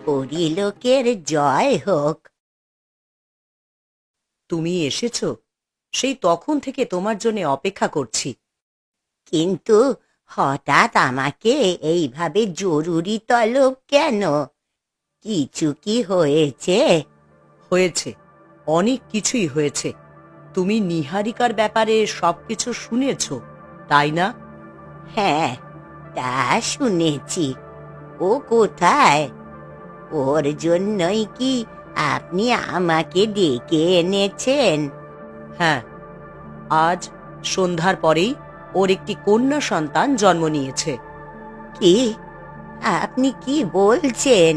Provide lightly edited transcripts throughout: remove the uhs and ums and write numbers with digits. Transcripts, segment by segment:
পরিলোকের জয় হোক। তুমি এসেছো? সেই তখন থেকে তোমার জন্য অপেক্ষা করছি। কিন্তু হঠাৎ আমাকে এইভাবে জরুরি তলব কেন? কিছু কি হয়েছে? হয়েছে, অনেক কিছুই হয়েছে। তুমি নিহারিকার ব্যাপারে সবকিছু শুনেছো, তাই না? হ্যাঁ, তা শুনেছি। ও কোথায়? ওর জন্যই কি আপনি আমাকে ডেকে এনেছেন? হ্যাঁ, আজ সন্ধ্যার পরেই ওর একটি কন্যা সন্তান জন্ম নিয়েছে। কি? আপনি কি বলছেন?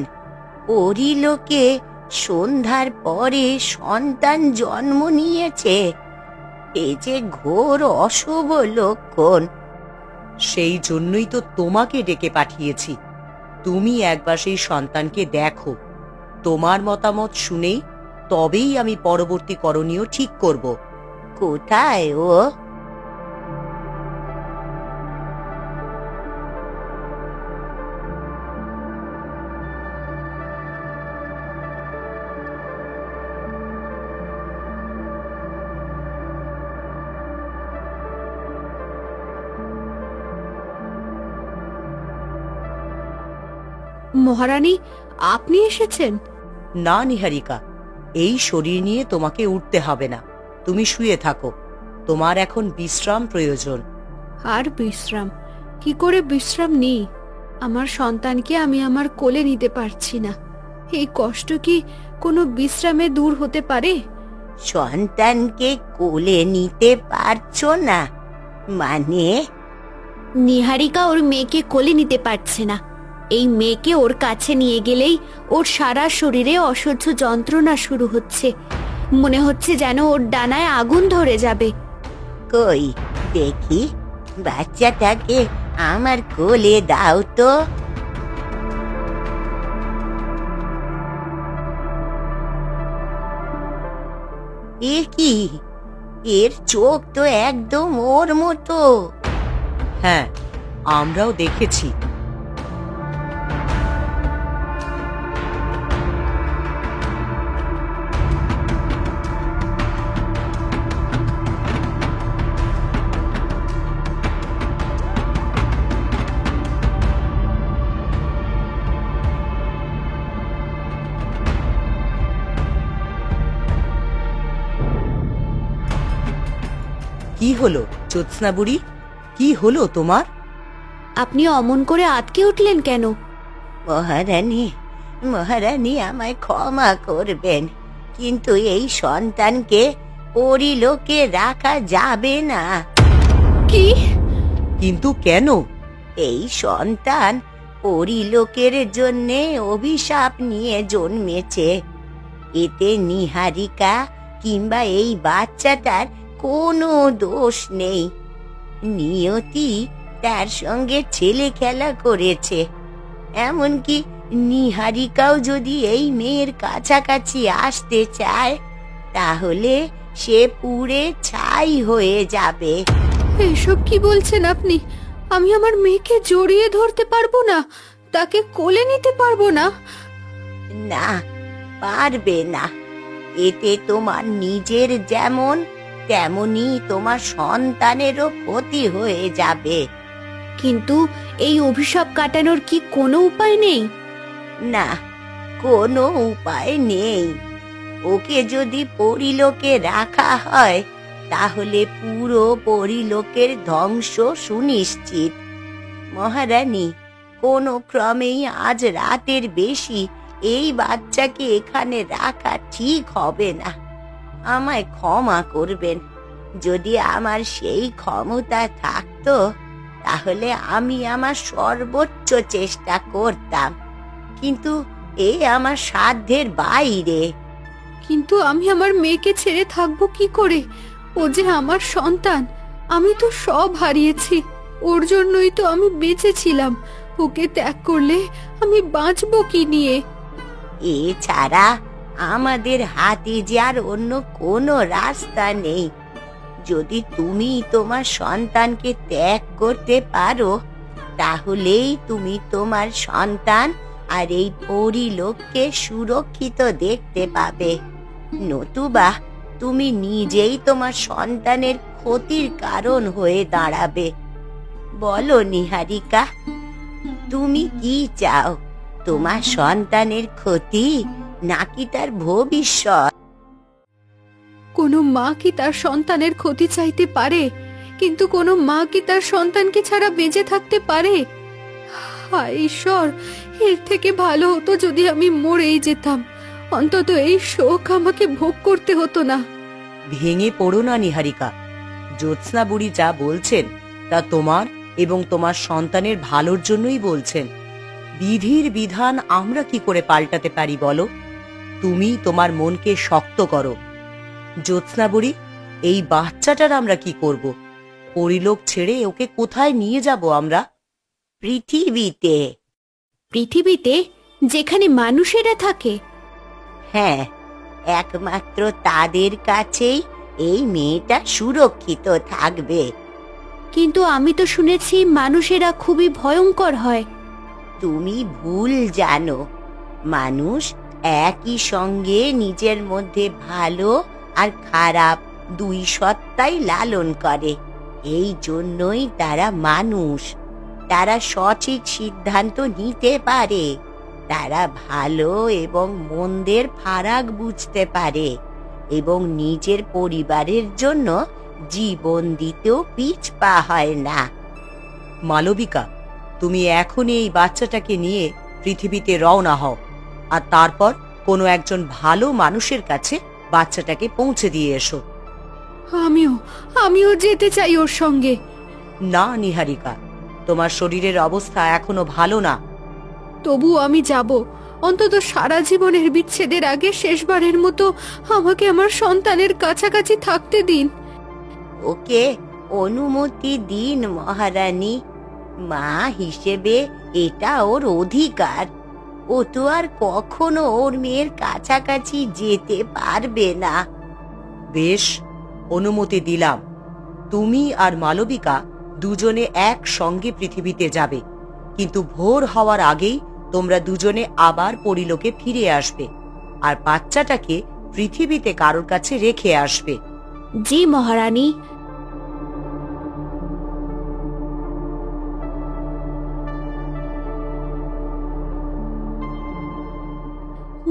পরিলোকে সন্ধ্যার পরে সন্তান জন্ম নিয়েছে? এ যে ঘোর অশুভ লক্ষণ। সেই জন্যই তো তোমাকে ডেকে পাঠিয়েছি। তুমি একবার সেই সন্তানকে দেখো। তোমার মতামত শুনেই তবেই আমি পরবর্তী করণীয় ঠিক করব। কোথায় ও? মহারানী, আপনি এসেছেন? না নিহারিকা, এই শরীর নিয়ে তোমাকে উঠতে হবে না। তুমি শুয়ে থাকো। তোমার এখন বিশ্রাম প্রয়োজন। আর বিশ্রাম? কি করে বিশ্রাম নিই? আমার সন্তানকে আমি আমার কোলে নিতে পারছি না। এই কষ্ট কি কোনো বিশ্রামে দূর হতে পারে? সন্তানকে কোলে নিতে পারছো না মানে? নিহারিকা ওর মেয়েকে কোলে নিতে পারছে না। এই মেয়েকে ওর কাছে নিয়ে গেলেই ওর সারা শরীরে অসহ্য যন্ত্রণা শুরু হচ্ছে। মনে হচ্ছে যেন ওর ডানায় আগুন ধরে যাবে। কই দেখি, বাচ্চাটাকে আমার কোলে দাও তো। এ কি? এর চোখ তো একদম ওর মতো। হ্যাঁ, আমরাও দেখেছি। কি হলো জ্যোৎস্না বুড়ি? কি হলো তোমার? আপনি অমন করে আটকে উঠলেন কেন? মহারানী, মহারানী আমায় ক্ষমা করবেন, কিন্তু এই সন্তানকে পরিলোকে রাখা যাবে না। কি? কিন্তু কেন? এই সন্তান পরিলোকের জন্যে অভিশাপ নিয়ে জন্মেছে। এতে নিহারিকা কিংবা এই বাচ্চাটার কোনো দোষ নেই। নিয়তি তার সঙ্গে ছেলে খেলা করেছে। এমনকি নিহারিকাও যদি এই মেয়ের কাছাকাছি আসতে চায়, তাহলে সে পুড়ে ছাই হয়ে যাবে। এসব কি বলছেন আপনি? আমি আমার মেয়েকে জড়িয়ে ধরতে পারবো না, তাকে কোলে নিতে পারবো না। না, পারবে না। এতে তোমার নিজের যেমন, তেমনি তোমার সন্তানেরও ক্ষতি হয়ে যাবে। কিন্তু এই অভিশাপ কাটানোর কি কোনো উপায় নেই? না, কোনো উপায় নেই। ওকে যদি পরিলোকে রাখা হয়, তাহলে পুরো পরিলোকের ধ্বংস সুনিশ্চিত। মহারানী, কোনো ক্রমেই আজ রাতের বেশি এই বাচ্চাকে এখানে রাখা ঠিক হবে না। আমায় ক্ষমা করবেন। যদি আমার সেই ক্ষমতা থাকতো, তাহলে আমি আমার সর্বোচ্চ চেষ্টা করতাম, কিন্তু এ আমার সাধ্যের বাইরে। কিন্তু আমি আমার মেয়েকে ছেড়ে থাকবো কি করে? ও যে আমার সন্তান। আমি তো সব হারিয়েছি, ওর জন্যই তো আমি বেঁচে ছিলাম। ওকে ত্যাগ করলে আমি বাঁচবো কি নিয়ে? এছাড়া আমাদের হাতে যে আর অন্য কোনো রাস্তা নেই। যদি তুমি তোমার সন্তানকে ত্যাগ করতে পারো, তাহলেই তুমি তোমার সন্তান আর এই পরিলোককে সুরক্ষিত দেখতে পাবে। নতুবা তুমি নিজেই তোমার সন্তানের ক্ষতির কারণ হয়ে দাঁড়াবে। বলো নিহারিকা, তুমি কি চাও? তোমার সন্তানের ক্ষতি নাকি তার ভবিষ্যৎ? কোনো মা কি তার সন্তানের ক্ষতি চাইতে পারে? কিন্তু কোনো মা কি তার সন্তানকে ছাড়া বেঁচে থাকতে পারে? হায় ঈশ্বর, এর থেকে ভালো হতো যদি আমি মরেই যেতাম। অন্তত এই শোক আমাকে ভোগ করতে হতো না। ভেঙে পড়ো না নিহারিকা। জ্যোৎস্না বুড়ি যা বলছেন তা তোমার এবং তোমার সন্তানের ভালোর জন্যই বলছেন। বিধির বিধান আমরা কি করে পাল্টাতে পারি বলো? তুমি তোমার মনকে শক্ত করো। জ্যোৎস্না বুড়ি, এই বাচ্চাটার আমরা কি করব? পরিলোক ছেড়ে ওকে কোথায় নিয়ে যাব আমরা? পৃথিবীতে। পৃথিবীতে, যেখানে মানুষেরা থাকে? হ্যাঁ, একমাত্র তাদের কাছেই এই মেয়েটা সুরক্ষিত থাকবে। কিন্তু আমি তো শুনেছি মানুষেরা খুবই ভয়ঙ্কর হয়। তুমি ভুল জানো। মানুষ একই সঙ্গে নিজের মধ্যে ভালো আর খারাপ দুই সত্তাই লালন করে। এই জন্যই তারা মানুষ। তারা সঠিক সিদ্ধান্ত নিতে পারে। তারা ভালো এবং মন্দের ফারাক বুঝতে পারে এবং নিজের পরিবারের জন্য জীবন দিতেও পিছপা হয় না। মালবিকা, তুমি এখনই এই বাচ্চাটাকে নিয়ে পৃথিবীতে রওনা হও, আর তারপর কোনো একজন ভালো মানুষের কাছে বাচ্চাটাকে পৌঁছে দিয়ে এসো। আমিও যেতে চাই ওর সঙ্গে। না নিহারিকা, তোমার শরীরের অবস্থা এখনো ভালো না। তবু আমি যাব। অন্তত সারা জীবনের বিচ্ছেদের আগে শেষবারের মতো আমাকে আমার সন্তানের কাছাকাছি থাকতে দিন। ওকে অনুমতি দিন মহারানী। মা হিসেবে এটা ওর অধিকার। ও তো আর কখনো ওর মেয়ের কাছাকাছি যেতে পারবে না। বেশ, অনুমতি দিলাম। তুমি আর মালবিকা দুজনে একসঙ্গে পৃথিবীতে যাবে, কিন্তু ভোর হওয়ার আগেই তোমরা দুজনে আবার পরিলোকে ফিরে আসবে আর বাচ্চাটাকে পৃথিবীতে কারোর কাছে রেখে আসবে। জি মহারানী।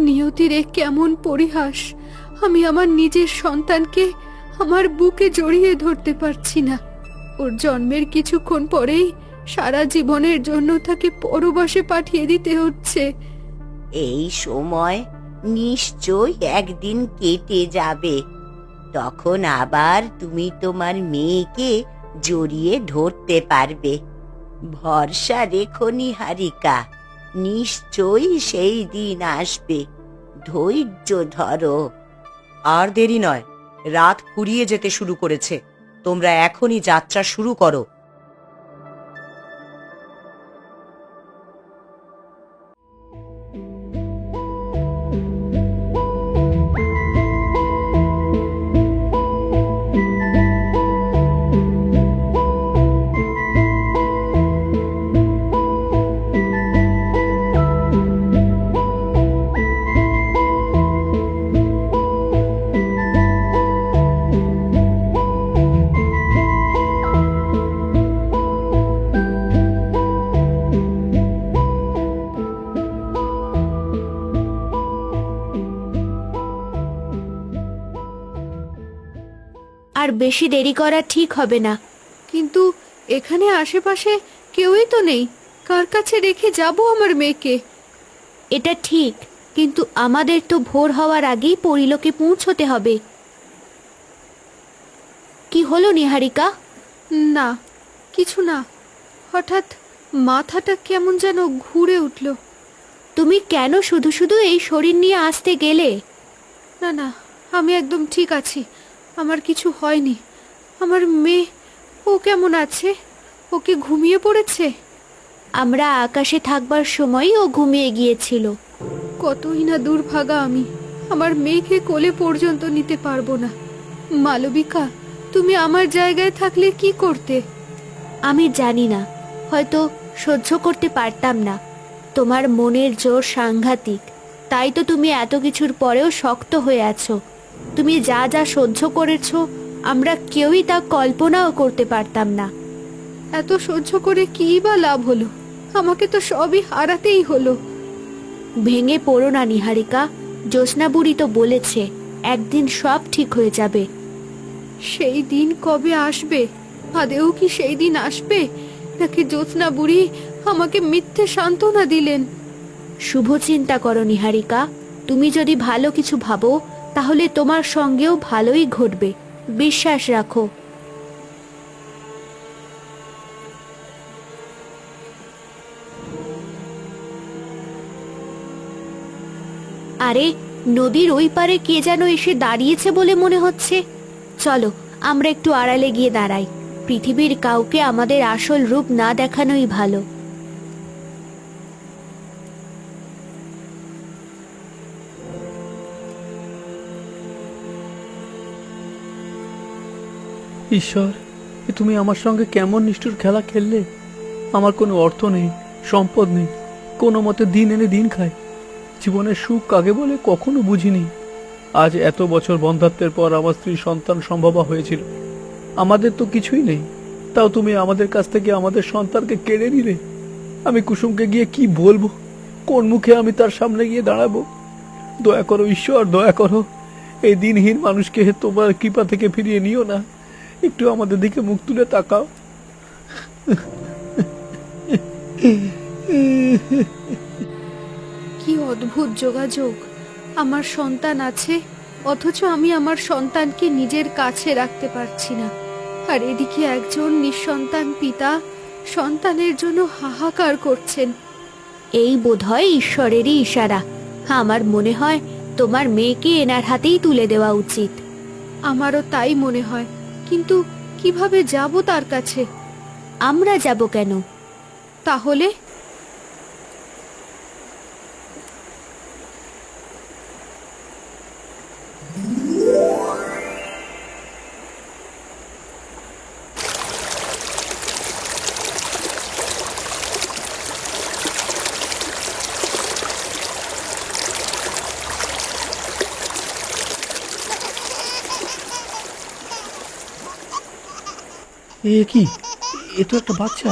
নিয়তির এ কেমন পরিহাস! আমি আমার নিজের সন্তানকে আমার বুকে জড়িয়ে ধরতে পারছি না। ওর জন্মের কিছুক্ষণ পরেই সারা জীবনের জন্য তাকে পরবাসে পাঠিয়ে দিতে হচ্ছে। এই সময় নিশ্চয়ই একদিন কেটে যাবে। তখন আবার তুমি তোমার মেয়েকে জড়িয়ে ধরতে পারবে। ভরসা রেখো নিহারিকা, নিশ্চয়ই সেই দিন আসবে। ধৈর্য ধরো। আর দেরি নয়, রাত ফুরিয়ে যেতে শুরু করেছে। তোমরা এখনই যাত্রা শুরু করো। আর বেশি দেরি করা ঠিক হবে না। কিন্তু এখানে আশেপাশে কেউই তো নেই। কার কাছে রেখে যাব আমার মেয়েকে? এটা ঠিক, কিন্তু আমাদের তো ভোর হওয়ার আগেই পরিলোকে পৌঁছতে হবে। কি হলো নিহারিকা? না, কিছু না। হঠাৎ মাথাটা কেমন যেন ঘুরে উঠল। তুমি কেন শুধু শুধু এই শরীর নিয়ে আসতে গেলে? না না, আমি একদম ঠিক আছি। আমার কিছু হয়নি। আমার মেয়ে, ও কেমন আছে? ওকে ঘুমিয়ে পড়েছে? আমরা আকাশে থাকবার সময় ও ঘুমিয়ে গিয়েছিল। কতই না দুর্ভাগা আমি, আমার মেয়েকে কোলে পর্যন্ত নিতে পারবো না। মালবিকা, তুমি আমার জায়গায় থাকলে কি করতে? আমি জানি না, হয়তো সহ্য করতে পারতাম না। তোমার মনের জোর সাংঘাতিক, তাই তো তুমি এত কিছুর পরেও শক্ত হয়ে আছো। তুমি যা যা সহ্য করেছো, আমরা কেউই তা কল্পনাও করতে পারতাম না। এত সহ্য করে কী বা লাভ হলো? আমাকে তো সবই হারাতেই হলো। ভেঙে পড়ো না নিহারিকা, জ্যোৎস্না বুড়ি তো বলেছে একদিন সব ঠিক হয়ে যাবে। সেই দিন কবে আসবে? আদেও কি সেই দিন আসবে, নাকি জ্যোৎস্না বুড়ি আমাকে মিথ্যে সান্ত্বনা দিলেন? শুভ চিন্তা করো নিহারিকা, তুমি যদি ভালো কিছু ভাবো তাহলে তোমার সঙ্গেও ভালোই ঘটবে, বিশ্বাস রাখো। আরে, নদীর ওই পারে কে যেন এসে দাঁড়িয়েছে বলে মনে হচ্ছে। চলো আমরা একটু আড়ালে গিয়ে দাঁড়াই। পৃথিবীর কাউকে আমাদের আসল রূপ না দেখানোই ভালো। ঈশ্বর, এ তুমি আমার সঙ্গে কেমন নিষ্ঠুর খেলা খেললে। আমার কোনো অর্থ নেই, সম্পদ নেই, কোনো মতে দিন এনে দিন খায়। জীবনের সুখ কাকে বলে কখনো বুঝিনি। আজ এত বছর বন্ধাত্বের পর আমার স্ত্রী সন্তান সম্ভবা হয়েছিল। আমাদের তো কিছুই নেই, তাও তুমি আমাদের কাছ থেকে আমাদের সন্তানকে কেড়ে নিলে। আমি কুসুমকে গিয়ে কি বলবো? কোন মুখে আমি তার সামনে গিয়ে দাঁড়াবো? দয়া করো ঈশ্বর, দয়া করো। এই দিনহীন মানুষকে তোমার কৃপা থেকে ফিরিয়ে নিও না। একটু আমাদের দিকে মুখ তুলে তাকাও। কি অদ্ভুত যোগাযোগ! আমার সন্তান আছে, অথচ আমি আমার সন্তানকে নিজের কাছে রাখতে পারছি না। আর এদিকে একজন নিঃসন্তান পিতা সন্তানের জন্য হাহাকার করছেন। এই বোধহয় ঈশ্বরেরই ইশারা। আমার মনে হয় তোমার মেয়েকে এনার হাতেই তুলে দেওয়া উচিত। আমারও তাই মনে হয়, কিন্তু কিভাবে যাব তার কাছে? আমরা যাব কেন তাহলে? এ কি? এ তো একটা বাচ্চা।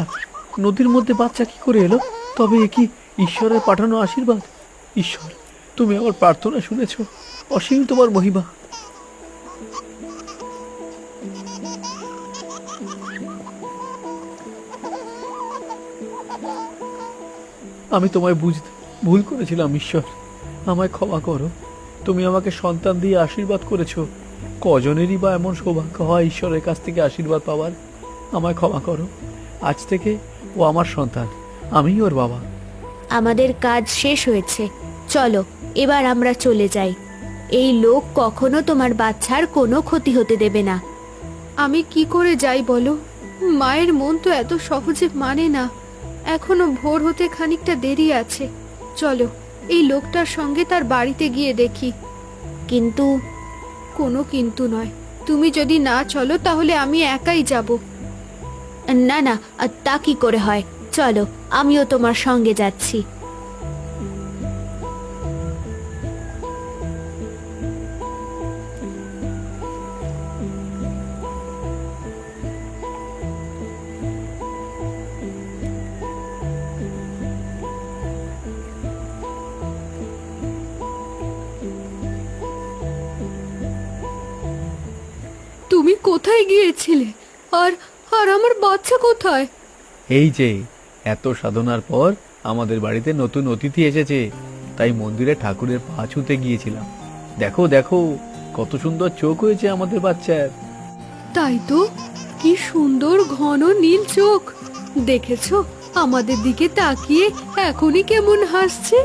নদীর মধ্যে বাচ্চা কি করে এলো? তবে এ কি ঈশ্বরের পাঠানো আশীর্বাদ? ঈশ্বর, তুমি আমার প্রার্থনা শুনেছ। অসীম তোমার মহিমা। আমি তোমায় বুঝতে ভুল করেছিলাম ঈশ্বর, আমায় ক্ষমা করো। তুমি আমাকে সন্তান দিয়ে আশীর্বাদ করেছ। কজনেরই বা এমন সৌভাগ্য হয় ঈশ্বরের কাছ থেকে আশীর্বাদ পাওয়ার। আমায় ক্ষমা করো। আজ থেকে ও আমার সন্তান, আমিই ওর বাবা। আমাদের কাজ শেষ হয়েছে, চলো এবার আমরা চলে যাই। এই লোক কখনো তোমার বাচ্চার কোনো ক্ষতি হতে দেবে না। আমি কি করে যাই বলো? মায়ের মন তো এত সহজে মানে না। এখনো ভোর হতে খানিকটা দেরি আছে। চলো এই লোকটার সঙ্গে তার বাড়িতে গিয়ে দেখি। কিন্তু কোনো কিন্তু নয়, তুমি যদি না চলো তাহলে আমি একাই যাব। না না, তা কি করে হয়? চলো, আমিও তোমার সঙ্গে যাচ্ছি। তুমি কোথায় গিয়েছিলে? আর আর আমার বাচ্চা কোথায়? এই যে, এত সাধনার পর আমাদের বাড়িতে নতুন অতিথি এসেছে, তাই মন্দিরে ঠাকুরের পা ছুঁতে গিয়েছিলাম। দেখো দেখো, কত সুন্দর চোখ হয়েছে আমাদের বাচ্চার। তাই তো, কি সুন্দর ঘন নীল চোখ। দেখেছো আমাদের দিকে তাকিয়ে এখনই কেমন হাসছে।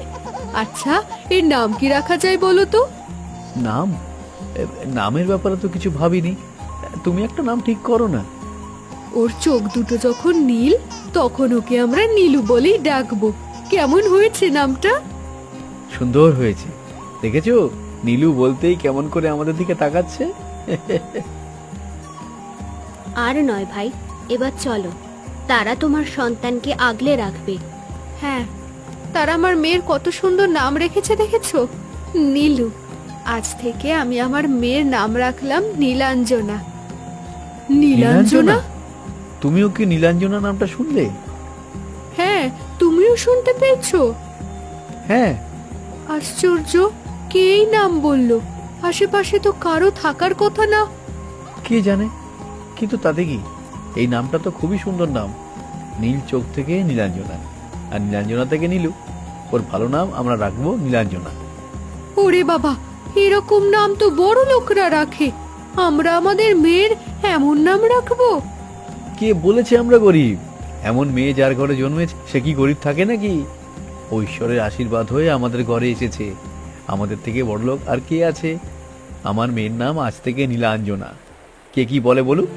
আচ্ছা, এর নাম কি রাখা যায় বলো তো? নাম? নামের ব্যাপারে তো কিছু ভাবিনি। তুমি একটা নাম ঠিক করো না। ওর চোখ দুটো যখন নীল তখন ওকে আমরা নীলু বলেই ডাকবো। কেমন হয়েছে নামটা? সুন্দর হয়েছে, দেখেছো নীলু বলতেই কেমন করে আমাদের দিকে তাকাচ্ছে। আর নয় ভাই, এবার চলো, তারা তোমার সন্তানকে আগলে রাখবে। হ্যাঁ, তারা আমার মেয়ের কত সুন্দর নাম রেখেছে দেখেছো, নীলু। আজ থেকে আমি আমার মেয়ের নাম রাখলাম নীলাঞ্জনা। নীলাঞ্জনা? তুমিও কি নীলাঞ্জনা নামটা শুনলে? হ্যাঁ, তুমিও শুনতে পেয়েছো? হ্যাঁ। আশ্চর্য, কে এই নাম বললো? আশেপাশে তো কারো থাকার কথা না। কে জানে, কিন্তু তাতে কি, এই নামটা তো খুবই সুন্দর নাম। নীল চোখ থেকে নীলাঞ্জনা, আর নীলাঞ্জনা থেকে নীলু। ওর ভালো নাম আমরা রাখবো নীলাঞ্জনা। ওরে বাবা, এরকম নাম তো বড় লোকরা রাখে, আমরা আমাদের মেয়ের এমন নাম রাখবো? কে বলেছে আমরা গরিব? এমন মেয়ে যার ঘরে জন্মেছে সে কি গরিব থাকে নাকি? ও ঈশ্বরের আশীর্বাদ হয়ে আমাদের ঘরে এসেছে। আমাদের থেকে বড়লোক আর কে আছে? আমার মেয়ের নাম আজ থেকে নীলাঞ্জনা। কে কি বলে বলুক।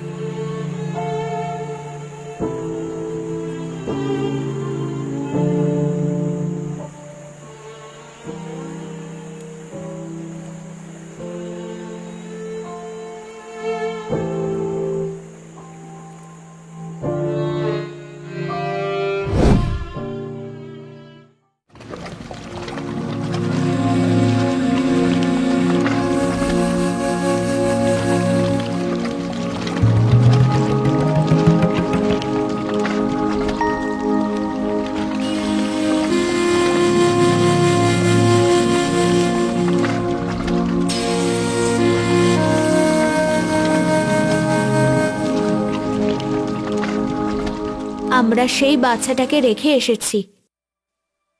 আমরা সেই বাচ্চাটাকে রেখে এসেছি।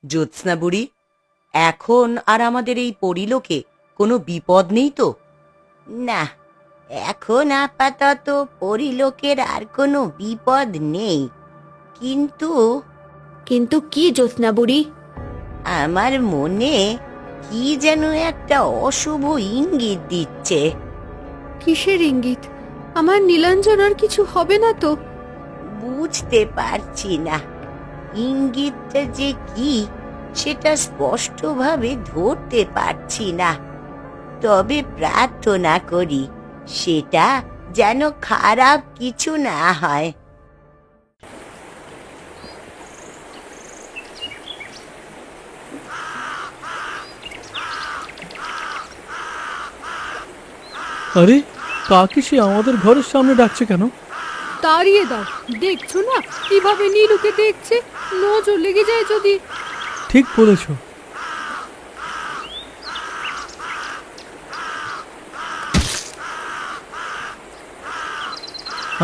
জ্যোৎস্না বুড়ি, এখন আর আমাদের এই পরিলোকে কোনো বিপদ নেই তো? না, এখন আপাতত পরিলোকের আর কোনো বিপদ নেই, কিন্তু কিন্তু কি জ্যোৎস্না বুড়ি? আমার মনে কি যেন একটা অশুভ ইঙ্গিত দিচ্ছে। কিসের ইঙ্গিত? আমার নীলাঞ্জনার কিছু হবে না তো? বুঝতে পারছি না ইঙ্গিতটা যে কি, সেটা স্পষ্টভাবে ধরতে পারছি না। তবে প্রার্থনা করি সেটা যেন খারাপ কিছু না হয়। আরে, কাকে সে আমাদের ঘরের সামনে ডাকছে কেন? তাড়িয়ে দাও, দেখছো না কিভাবে নীলুকে দেখছে, নজর লেগে যায় যদি। ঠিক বলেছ।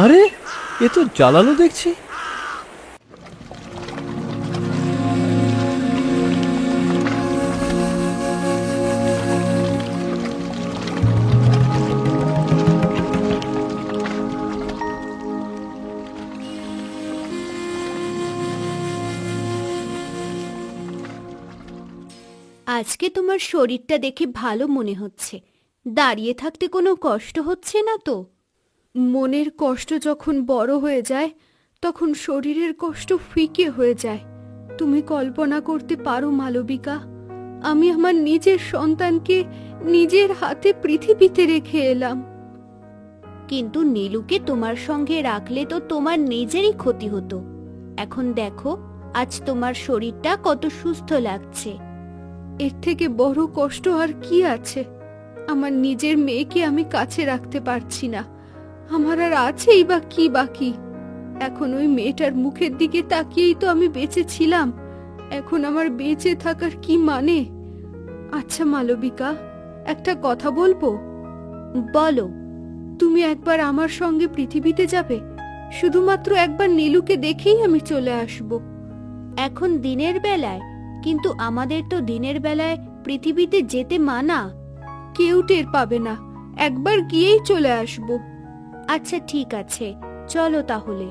আরে, এ তো জ্বালালো দেখছি। আজকে তোমার শরীরটা দেখে ভালো মনে হচ্ছে। দাঁড়িয়ে থাকতে কোনো কষ্ট হচ্ছে না তো? মনের কষ্ট যখন বড় হয়ে যায় তখন শরীরের কষ্ট ফিকে হয়ে যায়। তুমি কল্পনা করতে পারো মালবিকা, আমি আমার নিজের সন্তানকে নিজের হাতে পৃথিবীতে রেখে এলাম, কিন্তু নীলুকে তোমার সঙ্গে রাখলে তো তোমার নিজেরই ক্ষতি হতো। এখন দেখো আজ তোমার শরীরটা কত সুস্থ লাগছে। এর থেকে বড় কষ্ট আর কি আছে? আমার নিজের মেয়েকে আমি কাছে রাখতে পারছি না, আমার আর আছেই বা কি বাকি? এখন ওই মেয়েটার মুখের দিকে তাকিয়েই তো আমি বেঁচে ছিলাম, এখন আমার বেঁচে থাকার কি মানে? আচ্ছা মালবিকা, একটা কথা বলবো? বলো। তুমি একবার আমার সঙ্গে পৃথিবীতে যাবে? শুধুমাত্র একবার নীলুকে দেখেই আমি চলে আসব। এখন দিনের বেলায়? কিন্তু আমাদের তো দিনের বেলায় পৃথিবীতে যেতে মানা। কেউ টের পাবে না, একবার গিয়েই চলে আসব। আচ্ছা ঠিক আছে, চলো তাহলে।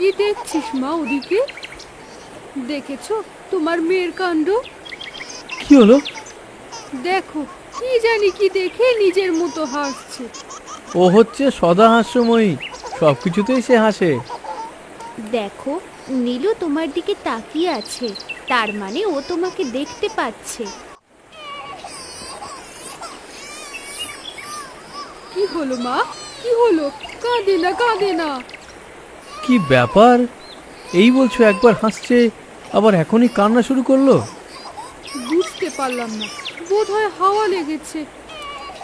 কি দেখছিস মা ওদিকে? দেখেছো তোমার মেয়ের কাণ্ড? কি হলো? দেখো, কি জানি কি দেখে নিজের মতো হাসছে। ও হচ্ছে সদা হাস্যময়ী, সবকিছুতেই সে হাসে। দেখো, নীলু তোমার দিকে তাকিয়ে আছে, তার মানে ও তোমাকে দেখতে পাচ্ছে। কি হলো মা, কি হলো? কাঁদে না, কাঁদে না। কি ব্যাপার? এই বলছো একবার হাসছে, আবার এখনই কান্না শুরু করলো? বুঝতে পারলাম না, বোধহয় হাওয়া লেগেছে।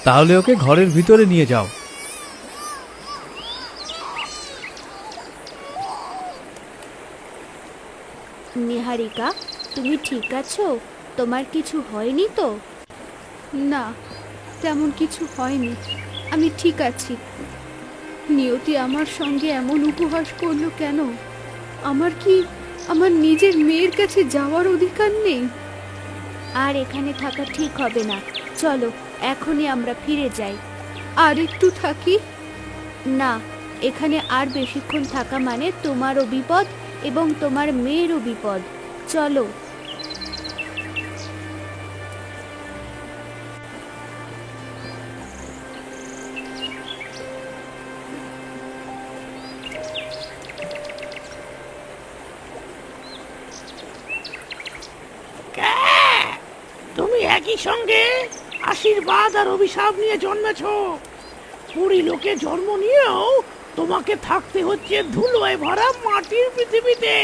তাহলে ওকে ঘরের ভিতরে নিয়ে যাও। নিহারিকা, তুমি ঠিক আছো? তোমার কিছু হয়নি তো? না, তেমন কিছু হয়নি, আমি ঠিক আছি। নিয়তি আমার সঙ্গে এমন উপহাস করলো কেন? আমার কি আমার নিজের মেয়ের কাছে যাওয়ার অধিকার নেই? আর এখানে থাকা ঠিক হবে না, চলো এখনই আমরা ফিরে যাই। আর একটু থাকি? না, এখানে আর বেশিক্ষণ থাকা মানে তোমারও বিপদ এবং তোমার মেয়েরও বিপদ। চলো। তুমি একই সঙ্গে আশীর্বাদ আর অভিশাপ নিয়ে জন্মেছ। পুরী লোকে জন্ম নিয়েও তোমাকে থাকতে হচ্ছে ধুলোয় ভরা মাটির পৃথিবীতে।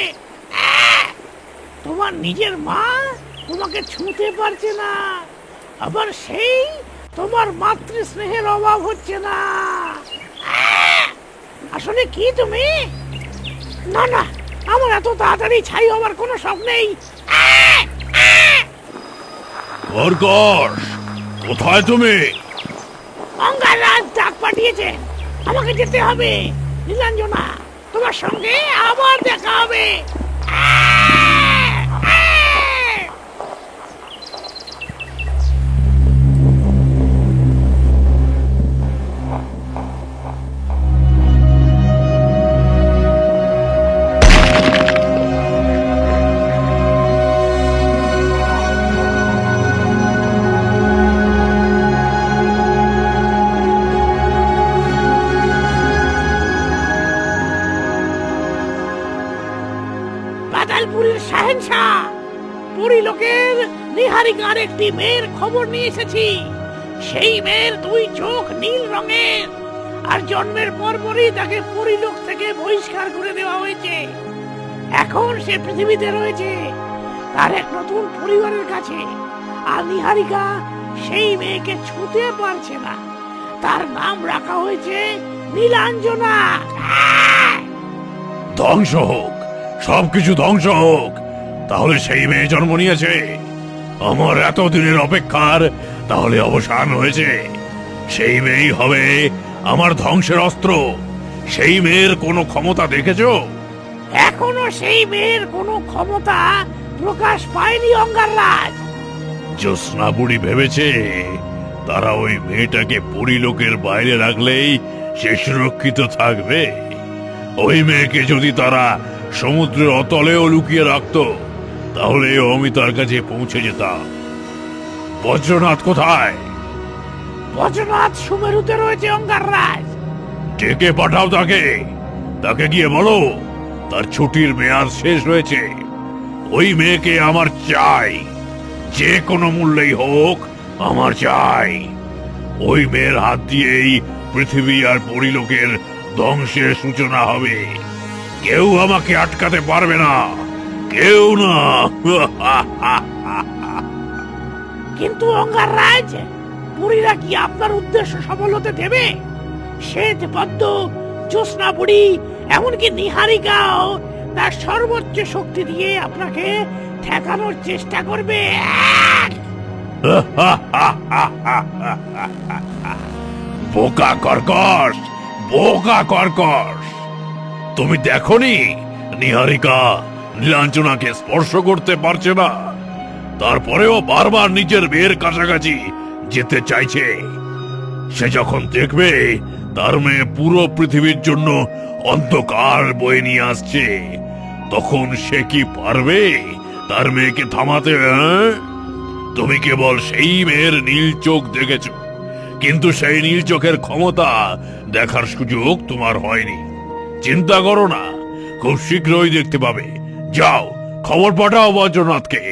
তোমার নিজের মা তোমাকে ছুঁতে পারছে না, আবার সেই তোমার মাতৃ স্নেহের অভাব হচ্ছে না। আসলে কি তুমি? না না, আমার এত তাড়াতাড়ি ছাই হওয়ার কোনো শখ নেই। খরগোশ, কোথায় তুমি? অঙ্গারাজ ডাক পাঠিয়েছে, আমাকে যেতে হবে। নীলাঞ্জনা, তোমার সঙ্গে আবার দেখা হবে। পাতালপুরের শাহেনশাহ, পুরী লোকের নিহারিকার একটি মেয়ের খবর নিয়ে এসেছি। সেই মেয়ের দুই চোখ নীল রঙের, আর জন্মের পরপরই তাকে পুরী লোক থেকে বহিষ্কার করে দেওয়া হয়েছে। এখন সে পৃথিবীতে রয়েছে তার এক নতুন পরিবারের কাছে, আর নিহারিকা সেই মেয়েকে ছুঁতে পারছে না। তার নাম রাখা হয়েছে নীলাঞ্জনা। ধ্বংস হোক, সবকিছু ধ্বংস হোক। তাহলে সেই মেয়ে জন্ম নিয়েছে, আমার এতদিনের অপেক্ষার তাহলে অবসান হয়েছে। সেই মেয়েই হবে আমার ধ্বংসের অস্ত্র। সেই মেয়ের কোনো ক্ষমতা দেখেছো? এখনো সেই মেয়ের কোনো ক্ষমতা প্রকাশ পায়নি অঙ্গাররাজ। জ্যোৎস্না বুড়ি ভেবেছে তারা ওই মেয়েটাকে পরিলোকের বাইরে রাখলেই সে সুরক্ষিত থাকবে। ওই মেয়েকে যদি তারা সমুদ্রের অতলেও লুকিয়ে রাখতো, তাহলে আমি তার কাছে পৌঁছে যেতাম। বজ্রনাথ কোথায়? বজ্রনাথ সুমেরুতে রয়েছে অঙ্গাররাজ। ডেকে পাঠাও তাকে। তাকে গিয়ে বলো তার ছুটির মেয়াদ শেষ হয়েছে। ওই মেয়েকে আমার চাই, যে কোনো মূল্যেই হোক আমার চাই। ওই মেয়ের হাত দিয়েই পৃথিবী আর পরিলোকের ধ্বংসের সূচনা হবে। কেউ আমাকে আটকাতে পারবে না, কেউ না। কিন্তু অঙ্গাররাজ, বুড়িরা কি আপনার উদ্দেশ্য সফল হতে দেবে? শ্বেত পদ্ম, জ্যোৎস্না বুড়ি, এমনকি নিহারিকাও তার সর্বোচ্চ শক্তি দিয়ে আপনাকে ঠেকানোর চেষ্টা করবে। বোকা কর্কশ, বোকা কর্কশ। তুমি দেখোনি নিহারিকা নীলাঞ্জনাকে স্পর্শ করতে পারছে না, তারপরেও বারবার নিজের মেয়ের কাছাকাছি যেতে চাইছে। সে যখন দেখবে তার মেয়ে পুরো পৃথিবীর জন্য অন্ধকার বয়ে নিয়ে আসছে, তখন সে কি পারবে তার মেয়েকে থামাতে? তুমি কেবল সেই মেয়ের নীল চোখ দেখেছ, কিন্তু সেই নীল চোখের ক্ষমতা দেখার সুযোগ তোমার হয়নি। চিন্তা করো না, খুব শীঘ্রই দেখতে পাবে। যাও, খবর পাঠাও বজ্রনাথকে।